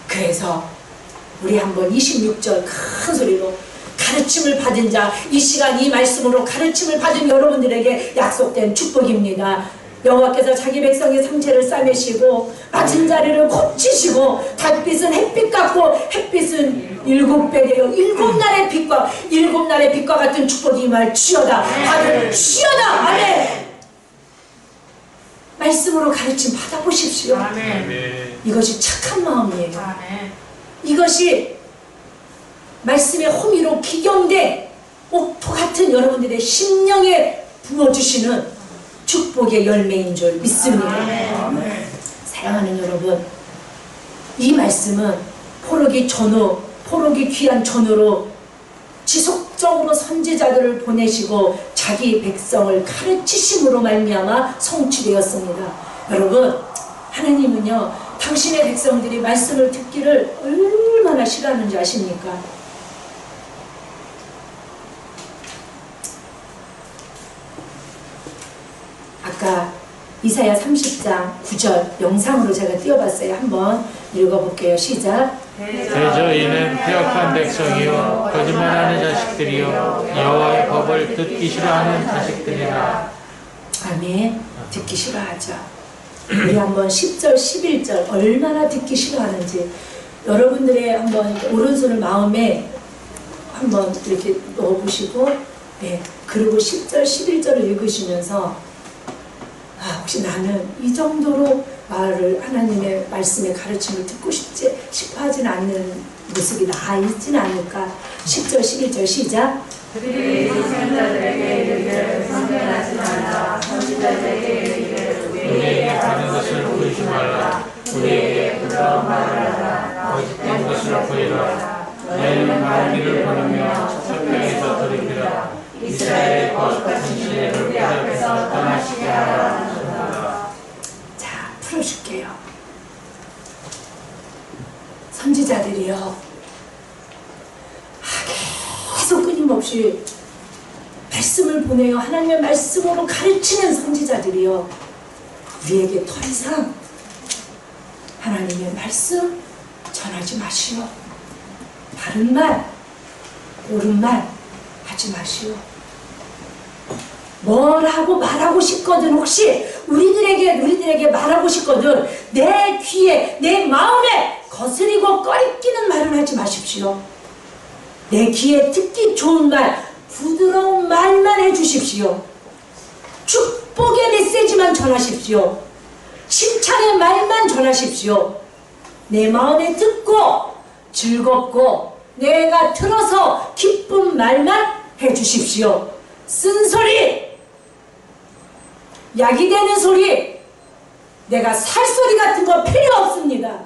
그래서 우리 한번 26절 큰 소리로 가르침을 받은 자, 이 시간 이 말씀으로 가르침을 받은 여러분들에게 약속된 축복입니다. 여호와께서 자기 백성의 상처를 싸매시고 맞은 자리를 고치시고 달빛은 햇빛 같고 햇빛은 7배 되어 7날의 빛과 같은 축복이 임할지어다. 받을 지어다. 아멘. 말씀으로 가르침 받아보십시오. 이것이 착한 마음이에요. 이것이 말씀의 호미로 기경된 옥토 같은 여러분들의 심령에 부어주시는 축복의 열매인 줄 믿습니다. 사랑하는 여러분, 이 말씀은 포로기 귀한 전우로 지속적으로 선지자들을 보내시고 자기 백성을 가르치심으로 말미암아 성취되었습니다. 여러분, 하나님은요 당신의 백성들이 말씀을 듣기를 얼마나 싫어하는지 아십니까? 아까 이사야 30장 9절 영상으로 제가 띄워봤어요. 한번 읽어볼게요. 시작. 대저 이는 폐역한 백성이요 거짓말하는 자식들이요 여호와의 법을 듣기 싫어하는 자식들이라. 아멘. 듣기 싫어하죠. 우리 한번 10절 11절 얼마나 듣기 싫어하는지 여러분들의 한번 오른손을 마음에 한번 이렇게 넣어보시고 그리고 10절 11절을 읽으시면서 혹시 나는 이 정도로 하나님의 말씀의 가르침을 듣고 싶어 하진 않는 모습이 나 있진 않을까. 10절 11절 시작. 그들이 선지자들에게 이르기를 선견하지 말라. 선지자들에게 이르기를 우리에게 다른 것을 보이지 말라. 우리에게 부드러운 말을 하라. 거짓된 것을 보이라. 너희는 바르기를 보느며 석병에서 돌이키라. 이스라엘의 거룩하신 신의 우리 앞에서 떠나시게 하라. 자, 풀어줄게요. 선지자들이요 계속 끊임없이 말씀을 보내요. 하나님의 말씀으로 가르치는 선지자들이요 우리에게 더 이상 하나님의 말씀 전하지 마시오. 바른 말, 옳은 말 하지 마시오. 뭐라고 말하고 싶거든, 혹시 우리들에게 말하고 싶거든 내 귀에 내 마음에 거스리고 꺼리끼는 말은 하지 마십시오. 내 귀에 듣기 좋은 말, 부드러운 말만 해주십시오. 축복의 메시지만 전하십시오. 칭찬의 말만 전하십시오. 내 마음에 듣고 즐겁고 내가 들어서 기쁜 말만 해주십시오. 쓴소리, 약이 되는 소리, 내가 살소리 같은 거 필요 없습니다.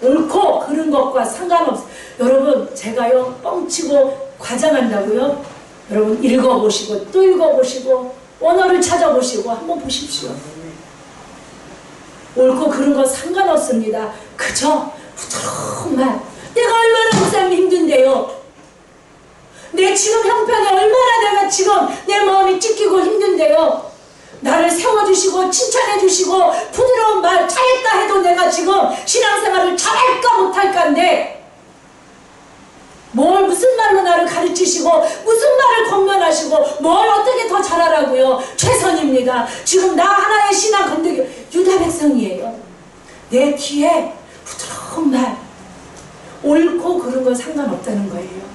옳고 그른 것과 상관없어요. 여러분, 제가요 뻥치고 과장한다고요? 여러분 읽어보시고 또 읽어보시고 언어를 찾아보시고 한번 보십시오. 옳고 그른 거 상관없습니다. 그저 부드러운 말, 내가 얼마나 목사님 힘든데요, 내 지금 형편이 얼마나 내가 지금 내 마음이 찢기고 힘든데요, 나를 세워주시고 칭찬해주시고 부드러운 말 잘했다 해도 내가 지금 신앙생활을 잘할까 못할까인데 뭘 무슨 말로 나를 가르치시고 무슨 말을 권면하시고 뭘 어떻게 더 잘하라고요. 최선입니다. 지금 나 하나의 신앙 건드기 유다 백성이에요. 내 귀에 부드러운 말, 옳고 그른 건 상관없다는 거예요.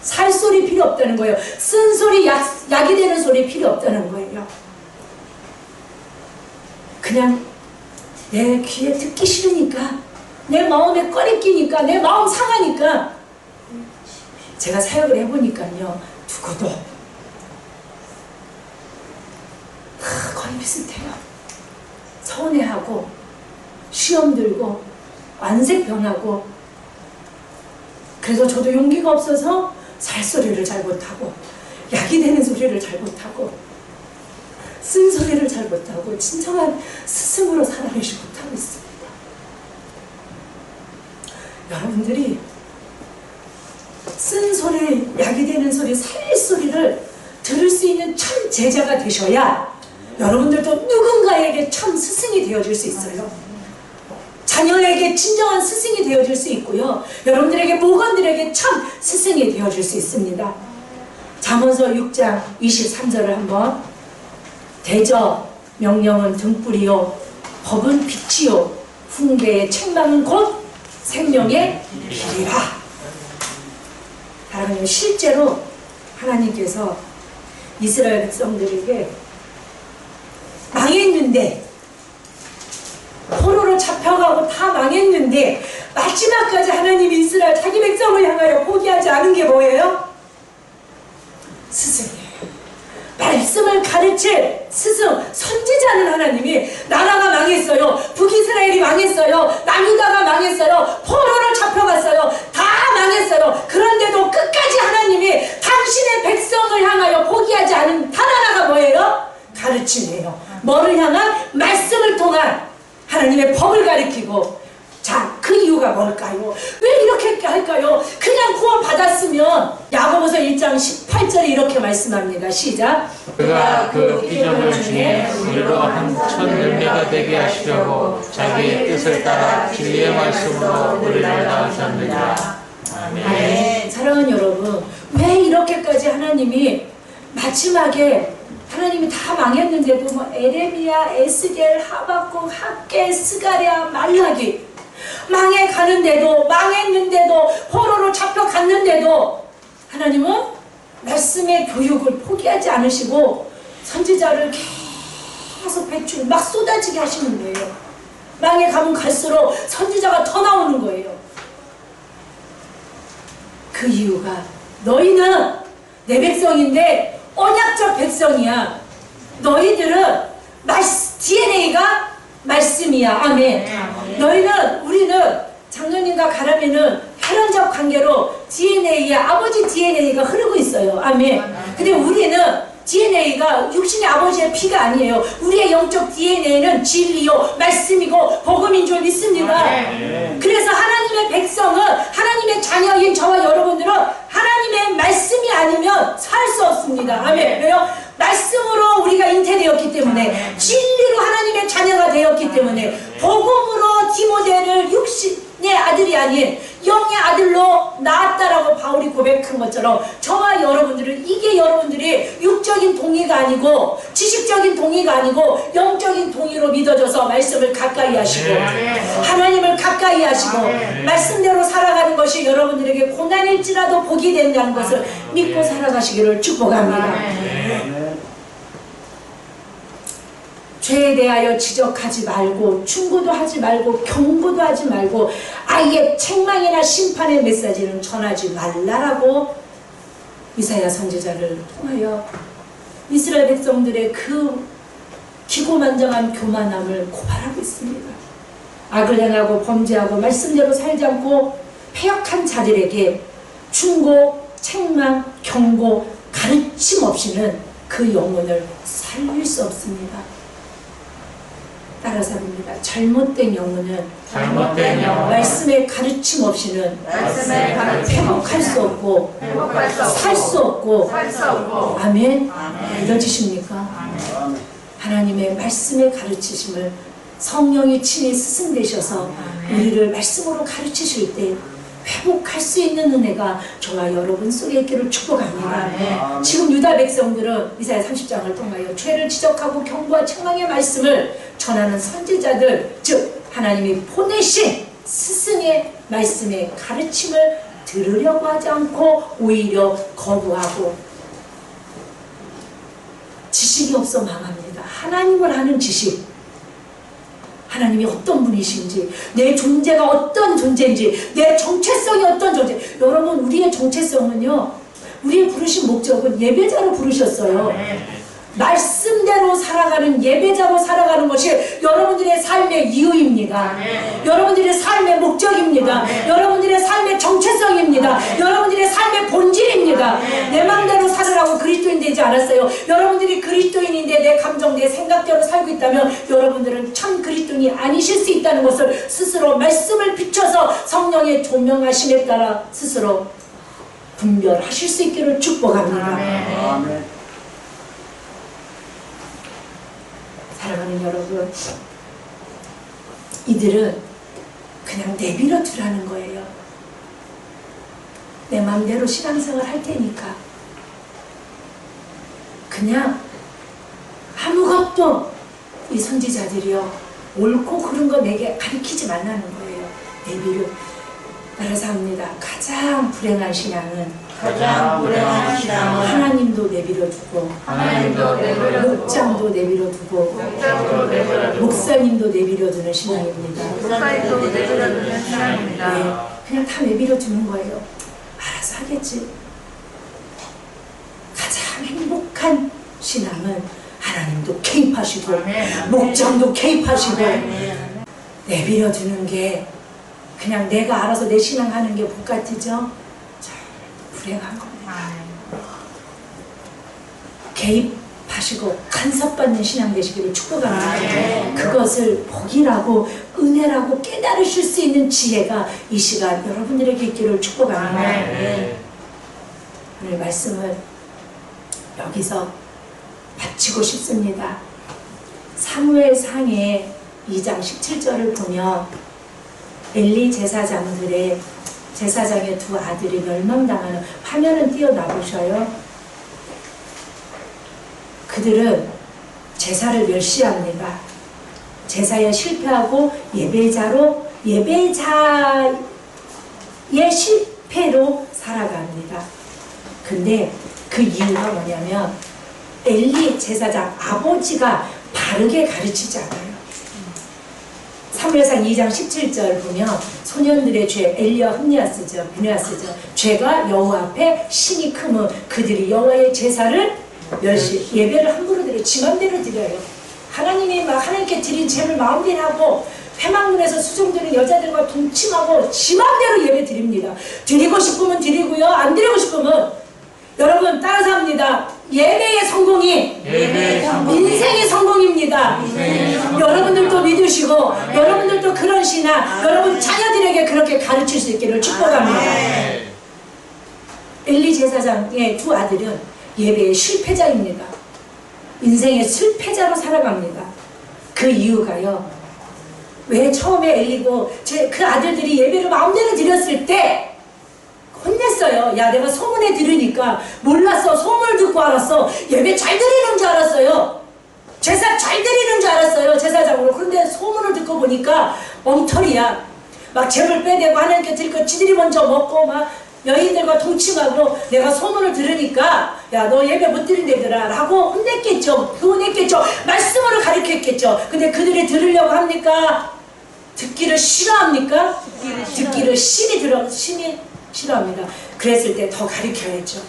살소리 필요 없다는 거예요. 쓴소리, 약이 되는 소리 필요 없다는 거예요. 그냥 내 귀에 듣기 싫으니까, 내 마음에 꺼리끼니까, 내 마음 상하니까, 제가 사역을 해보니까요, 누구도 다 거의 비슷해요. 서운해하고 시험 들고 안색 변하고. 그래서 저도 용기가 없어서 살소리를 잘 못하고 약이 되는 소리를 잘 못하고 쓴소리를 잘 못하고 진정한 스승으로 살아내지 못하고 있습니다. 여러분들이 쓴소리, 약이 되는 소리, 살릴 소리를 들을 수 있는 참 제자가 되셔야 여러분들도 누군가에게 참 스승이 되어줄 수 있어요. 자녀에게 진정한 스승이 되어줄 수 있고요, 여러분들에게 모건들에게 참 스승이 되어줄 수 있습니다. 잠언서 6장 23절을 한번, 대저 명령은 등불이요 법은 빛이요 훈계의 책망은 곧 생명의 길이라. 하나님, 실제로 하나님께서 이스라엘 백성들에게 망했는데, 포로로 잡혀가고 다 망했는데 마지막까지 하나님이 이스라엘 자기 백성을 향하여 포기하지 않은 게 뭐예요? 스승이에요. 말씀을 가르칠 스승, 선지자는 하나님이, 나라가 망했어요, 북이스라엘이 망했어요, 남유다가 망했어요, 포로로 잡혀갔어요, 다 망했어요. 그런데도 끝까지 하나님이 당신의 백성을 향하여 포기하지 않은 단 하나가 뭐예요? 가르침이에요. 뭐를 향한? 말씀을 통한 하나님의 법을 가리키고. 자, 그 이유가 뭘까요? 왜 이렇게 할까요? 그냥 구원 받았으면, 야고보서 1장 18절에 이렇게 말씀합니다. 시작. 그가 그 피조물 중에 우리로 한 천열매가 되게 하시려고 자기의 뜻을 따라 진리의 말씀으로 우리를 낳으셨느니라. 아멘. 사랑하는 여러분, 왜 이렇게까지 하나님이 마지막에, 하나님이 다 망했는데도 뭐 에레미야, 에스겔, 하박국, 학개, 스가랴, 말라기 망해가는데도, 망했는데도, 포로로 잡혀갔는데도 하나님은 말씀의 교육을 포기하지 않으시고 선지자를 계속 배출, 막 쏟아지게 하시는 거예요. 망해가면 갈수록 선지자가 더 나오는 거예요. 그 이유가, 너희는 내 백성인데 언약적 백성이야. 너희들은 DNA가 말씀이야. 아멘. 우리는 장로님과 가람이는 혈연적 관계로 DNA야, 아버지 DNA가 흐르고 있어요. 아멘. 근데 우리는 DNA가 육신의 아버지의 피가 아니에요. 우리의 영적 DNA는 진리요, 말씀이고 복음인 줄 믿습니다. 그래서 하나님의 백성은, 하나님의 자녀인 저와 여러분들은 하나님의 말씀이 아니면 살 수 없습니다. 아멘. 왜요? 말씀으로 우리가 잉태되었기 때문에, 진리로 하나님의 자녀가 되었기 때문에, 복음으로 디모데를 육신의 아들이 아닌 영의 아들로 낳았다라고 바울이 고백한 것처럼, 저와 여러분들은, 이게 여러분들이 육적인 동의가 아니고 지식적인 동의가 아니고 영적인 동의로 믿어져서 말씀을 가까이 하시고 하나님을 가까이 하시고 말씀대로 살아가는 것이 여러분들에게 고난일지라도 복이 된다는 것을 믿고 살아가시기를 축복합니다. 죄에 대하여 지적하지 말고 충고도 하지 말고 경고도 하지 말고 아예 책망이나 심판의 메시지는 전하지 말라라고 이사야 선지자를 통하여 이스라엘 백성들의 그 기고만장한 교만함을 고발하고 있습니다. 악을 행하고 범죄하고 말씀대로 살지 않고 패역한 자들에게 충고, 책망, 경고, 가르침 없이는 그 영혼을 살릴 수 없습니다. 따라서 합니다. 잘못된 영혼은 말씀의 가르침 없이는 회복할 수 없고 살 수 없고 아멘. 믿어지십니까? 하나님의 말씀의 가르치심을 성령이 친히 스승되셔서 우리를 말씀으로 가르치실 때 회복할 수 있는 은혜가 저와 여러분 속에 있기를 축복합니다. 지금 유다 백성들은 이사야 30장을 통하여 죄를 지적하고 경고와 책망의 말씀을 전하는 선지자들, 즉 하나님이 보내신 스승의 말씀의 가르침을 들으려고 하지 않고 오히려 거부하고 지식이 없어 망합니다. 하나님을 아는 지식, 하나님이 어떤 분이신지, 내 존재가 어떤 존재인지, 내 정체성이 어떤 존재. 여러분, 우리의 정체성은요, 우리의 부르신 목적은 예배자로 부르셨어요. 말씀대로 살아가는 예배자로 살아가는 것이 여러분들의 삶의 이유입니다. 여러분들의 삶의 목적입니다. 여러분들의 삶의 정체성입니다. 여러분들의 삶의 본질입니다. 내 마음대로 살으라고 그리스도인 되지 않았어요. 여러분들이 그리스도인인데 내 감정, 내 생각대로 살고 있다면 여러분들은 참 그리스도인이 아니실 수 있다는 것을 스스로 말씀을 비춰서 성령의 조명하심에 따라 스스로 분별하실 수 있기를 축복합니다. 아멘. 사랑하는 여러분, 이들은 그냥 내버려 두라는 거예요. 내 마음대로 신앙생활 할 테니까 그냥 아무것도 이 선지자들이요 옳고 그른 거 내게 가르치지 말라는 거예요. 내버려. 따라서 합니다. 가장 불행한 신앙은 하나님도 내버려 두고 목장도 내버려 두고 목사님도 내버려 두는 신앙입니다. 네, 그냥 다 내버려 두는 거예요. 알아서 하겠지. 가장 행복한 신앙은 하나님도 개입하시고 목장도 개입하시고 내버려 두는 게 그냥 내가 알아서 내 신앙하는 게 복 같으죠? 불행한 겁니다. 개입하시고 간섭받는 신앙 되시기를 축복합니다. 그것을 복이라고 은혜라고 깨달으실 수 있는 지혜가 이 시간 여러분들에게 있기를 축복합니다. 오늘 말씀을 여기서 마치고 싶습니다. 사무엘상의 2장 17절을 보면 엘리 제사장의 두 아들이 멸망당하는 화면은 띄어놔보셔요. 그들은 제사를 멸시합니다. 제사에 실패하고 예배자의 실패로 살아갑니다. 근데 그 이유가 뭐냐면 엘리 제사장 아버지가 바르게 가르치지 않아요. 사무엘상 2장 17절 보면 소년들의 죄 엘리와 흠니아스죠, 비느하스죠. 죄가 여호와 앞에 신이 크면 그들이 여호와의 제사를 멸시, 예배를 함부로 드려 지 맘대로 드려요. 하나님이 막 하나님께 드린 죄를 마음대로 하고 회막문에서 수종드는 여자들과 동침하고 지 맘대로 예배 드립니다. 드리고 싶으면 드리고요, 안 드리고 싶으면 여러분 따라서 합니다. 예배의 성공이 인생의 성공입니다. 여러분들도 믿으시고 여러분들도 그런 신앙 여러분 자녀들에게 그렇게 가르칠 수 있기를 축복합니다. 엘리 제사장의 두 아들은 예배의 실패자입니다. 인생의 실패자로 살아갑니다. 그 이유가요, 왜 처음에 엘리고 그 아들들이 예배를 마음대로 드렸을 때 혼냈어요. 야, 내가 소문에 들으니까 몰랐어. 소문을 듣고 알았어. 예배 잘 드리는 줄 알았어요. 제사 잘 드리는 줄 알았어요. 제사장으로. 그런데 소문을 듣고 보니까 엉터리야. 막 재물 빼내고 하나님께 드릴 거 지들이 먼저 먹고 막 여인들과 동침하고 내가 소문을 들으니까 야 너 예배 못 드린다더라 라고 혼냈겠죠. 교훈했겠죠. 말씀으로 가르쳤겠죠. 근데 그들이 들으려고 합니까? 듣기를 싫어합니까? 듣기를 신이 싫어합니다. 그랬을 때 더 가르쳐야죠.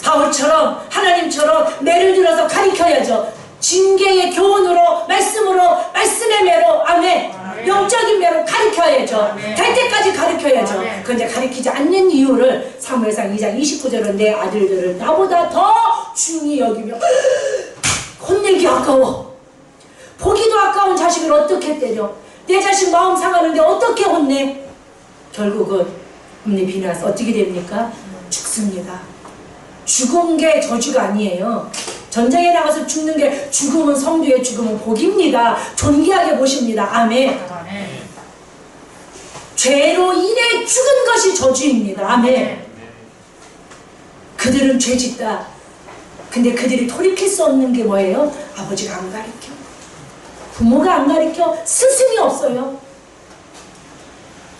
바울처럼 하나님처럼 매를 들어서 가르쳐야죠. 징계의 교훈으로 말씀의 매로 아멘. 영적인 매로 가르쳐야죠. 될 때까지 가르쳐야죠. 그런데 가르치지 않는 이유를 사무엘상 2장 29절은 내 아들들을 나보다 더 중히 여기며 혼내기 아까워. 보기도 아까운 자식을 어떻게 때려. 내 자식 마음 상하는데 어떻게 혼내. 결국은 홈리 비나스 어떻게 됩니까? 죽습니다. 죽은 게 저주가 아니에요. 전쟁에 나가서 죽는 게 죽음은 성도의 죽음은 복입니다. 존귀하게 보십니다. 아멘. 죄로 인해 죽은 것이 저주입니다. 아멘. 그들은 죄 짓다. 근데 그들이 돌이킬 수 없는 게 뭐예요? 아버지가 안 가르쳐. 부모가 안 가르쳐. 스승이 없어요.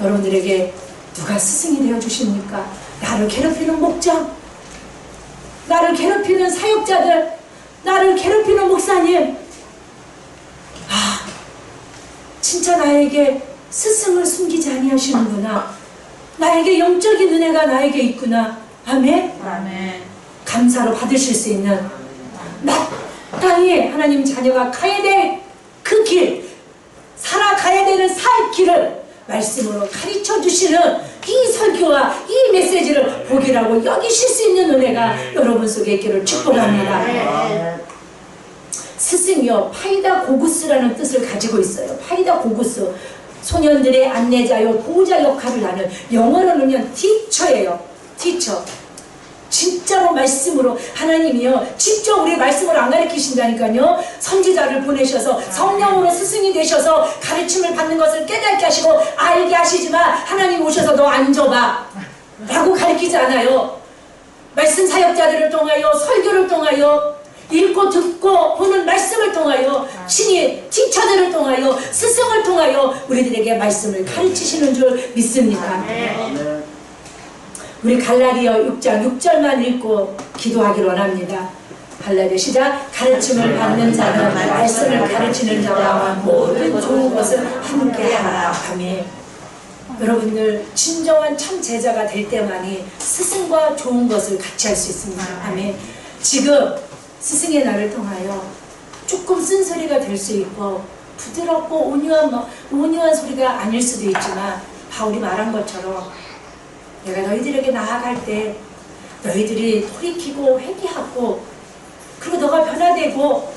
여러분들에게 누가 스승이 되어주십니까? 나를 괴롭히는 목장, 나를 괴롭히는 사역자들, 나를 괴롭히는 목사님. 아, 진짜 나에게 스승을 숨기지 아니하시는구나. 나에게 영적인 은혜가 나에게 있구나. 아멘. 아멘. 감사로 받으실 수 있는 마땅히 하나님 자녀가 가야 될 그 길, 살아가야 되는 살 길을 말씀으로 가르쳐 주시는 이 설교와 이 메시지를 복이라고 여기실 수 있는 은혜가 여러분 속에 있기를 축복합니다. 스승이요, 파이다 고구스라는 뜻을 가지고 있어요. 파이다 고구스, 소년들의 안내자요, 보호자 역할을 하는, 영어로는 티처예요. 티처. 진짜로 말씀으로 하나님이요 직접 우리 말씀으로 안 가르치신다니까요. 선지자를 보내셔서 성령으로 스승이 되셔서 가르침을 받는 것을 깨닫게 하시고 알게 하시지만 하나님 오셔서 너 앉아봐 라고 가르치지 않아요. 말씀 사역자들을 통하여 설교를 통하여 읽고 듣고 보는 말씀을 통하여 신이 티처들을 통하여 스승을 통하여 우리들에게 말씀을 가르치시는 줄 믿습니다. 우리 갈라디아 6장 6절만 읽고 기도하기를 원합니다. 갈라디아 시작. 가르침을 받는 자는 말씀을 가르치는 자와 모든 좋은 것을 함께하라. 아멘. 여러분들 진정한 참 제자가 될 때만이 스승과 좋은 것을 같이 할 수 있습니다. 아멘. 지금 스승의 나를 통하여 조금 쓴소리가 될 수 있고 부드럽고 온유한 소리가 아닐 수도 있지만 바울이 말한 것처럼 내가 너희들에게 나아갈 때 너희들이 돌이키고 회개하고 그리고 너가 변화되고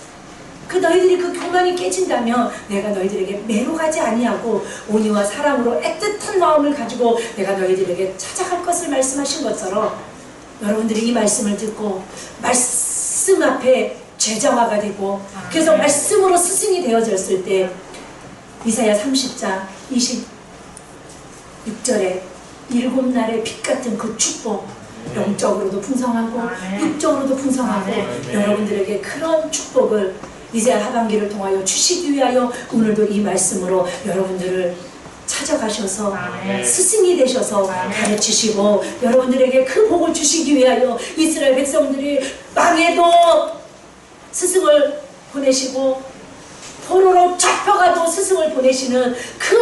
너희들이 그 교만이 깨진다면 내가 너희들에게 매로 가지 아니하고 온유와 사랑으로 애틋한 마음을 가지고 내가 너희들에게 찾아갈 것을 말씀하신 것처럼 여러분들이 이 말씀을 듣고 말씀 앞에 제자화가 되고 그래서 말씀으로 스승이 되어졌을 때 이사야 30장 26절에 7날의 빛 같은 그 축복, 영적으로도 풍성하고 육적으로도 풍성하고 여러분들에게 그런 축복을 이사야 하반기를 통하여 주시기 위하여 오늘도 이 말씀으로 여러분들을 찾아가셔서 스승이 되셔서 가르치시고 여러분들에게 그 복을 주시기 위하여 이스라엘 백성들이 망해도 스승을 보내시고 포로로 잡혀가도 스승을 보내시는 그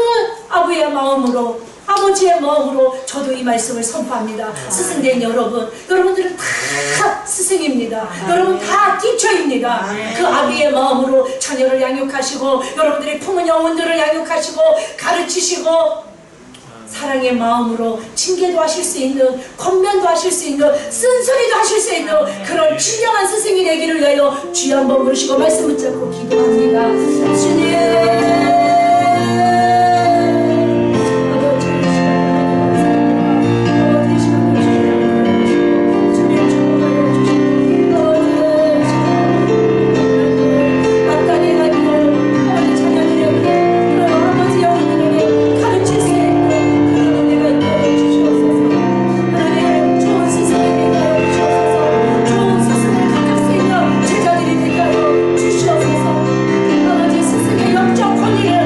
아버지의 마음으로 아버지의 마음으로 저도 이 말씀을 선포합니다. 스승된 여러분들은 다 스승입니다. 여러분 다 티처입니다. 그 아비의 마음으로 자녀를 양육하시고 여러분들의 품은 영혼들을 양육하시고 가르치시고 사랑의 마음으로 징계도 하실 수 있는 권면도 하실 수 있는 쓴소리도 하실 수 있는 그런 진정한 스승이 되기를 위하여 주여 한번 부르시고 말씀 붙잡고 기도합니다. 주님 스승의 영적 권위를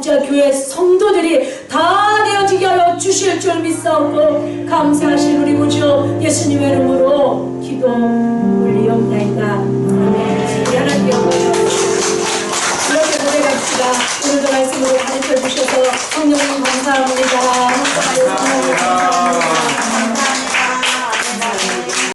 목자, 교회 성도들이 다 되어지게 하여 주실 줄 믿사오고 감사하신 우리 구주 예수님의 이름으로 기도 올리옵나이다. 아멘. 우리 하나님 영광 이렇게 고백합시다. 오늘도 말씀으로 가르쳐 주셔서 성령님 감사합니다. 감사합니다.